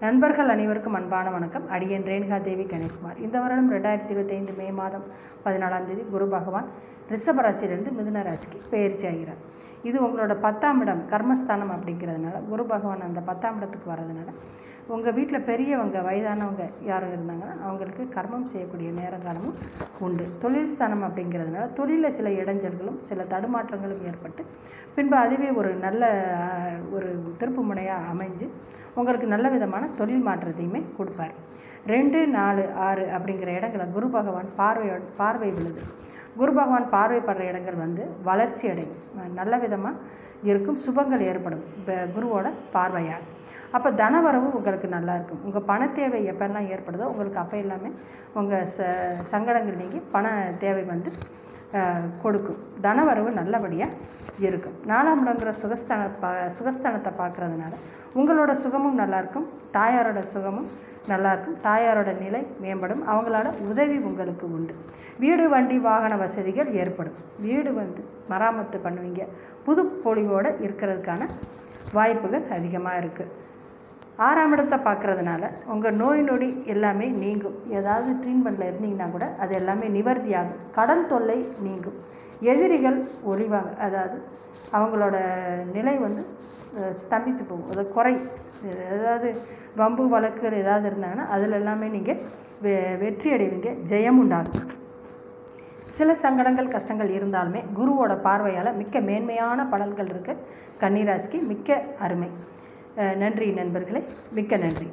நண்பர்கள் அனைவருக்கும் அன்பான வணக்கம். அடியேன் ரேணுகா தேவி கணேஷ்குமார். இந்த வருடம் 2025 மே மாதம் 14ஆம் தேதி குரு பகவான் ரிஷப ராசியிலிருந்து மிதுன ராசிக்கு பெயர்ச்சி ஆகிறார். இது உங்களோட 10ஆம் இடம் கர்மஸ்தானம் அப்படிங்கிறதுனால குரு பகவான் அந்த 10ஆம் இடத்துக்கு வர்றதுனால உங்கள் வீட்டில் பெரியவங்க வயதானவங்க யாரும் இருந்தாங்கன்னா அவங்களுக்கு கர்மம் செய்யக்கூடிய நேரங்காலமும் உண்டு. தொழில் ஸ்தானம் அப்படிங்கிறதுனால தொழிலில் சில இடைஞ்சல்களும் சில தடுமாற்றங்களும் ஏற்பட்டு பின்பு அதுவே ஒரு நல்ல ஒரு திருப்பு முனையாக அமைஞ்சு உங்களுக்கு நல்ல விதமான தொழில் மாற்றத்தையுமே கொடுப்பார். 2, 4, 6 அப்படிங்கிற இடங்களை குரு பகவான் பார்வை விழுது. குரு பகவான் பார்வைப்படுற இடங்கள் வளர்ச்சி அடையும், நல்ல விதமாக இருக்கும், சுபங்கள் ஏற்படும் குருவோட பார்வையால். அப்போ தனவரவு உங்களுக்கு நல்லா இருக்கும். உங்கள் பண தேவை எப்போல்லாம் ஏற்படுதோ உங்களுக்கு அப்போ எல்லாமே உங்கள் சங்கடங்கள் நீங்கி பண தேவை கொடுக்கும். தனவரவு நல்லபடியாக இருக்கும். 4ஆம் இடங்கிற சுகஸ்தானத்தை பார்க்குறதுனால உங்களோட சுகமும் நல்லாயிருக்கும், தாயாரோட சுகமும் நல்லாயிருக்கும், தாயாரோட நிலை மேம்படும், அவங்களோட உதவி உங்களுக்கு உண்டு. வீடு வண்டி வாகன வசதிகள் ஏற்படும். வீடு மராமத்து பண்ணுவீங்க, புது பொலிவோடு இருக்கிறதுக்கான வாய்ப்புகள் அதிகமாக இருக்குது. 6ஆம் இடத்தை பார்க்குறதுனால உங்கள் நோய் நொடி எல்லாமே நீங்கும். ஏதாவது ட்ரீட்மெண்ட்டில் இருந்தீங்கன்னா கூட அது எல்லாமே நிவர்த்தியாகும். கடன் தொல்லை நீங்கும். எதிரிகள் ஒளிவாங்க, அதாவது அவங்களோட நிலை ஸ்தம்பித்து போகும், அது குறை. ஏதாவது வம்பு வழக்குகள் ஏதாவது இருந்தாங்கன்னா அதில் எல்லாமே நீங்கள் வெற்றி அடைவீங்க, ஜெயம் உண்டாகும். சில சங்கடங்கள் கஷ்டங்கள் இருந்தாலுமே குருவோட பார்வையால் மிக்க மேன்மையான பலன்கள் இருக்குது. கன்னிராசிக்கு மிக்க அருமை. நன்றி நண்பர்களே, மிக்க நன்றி.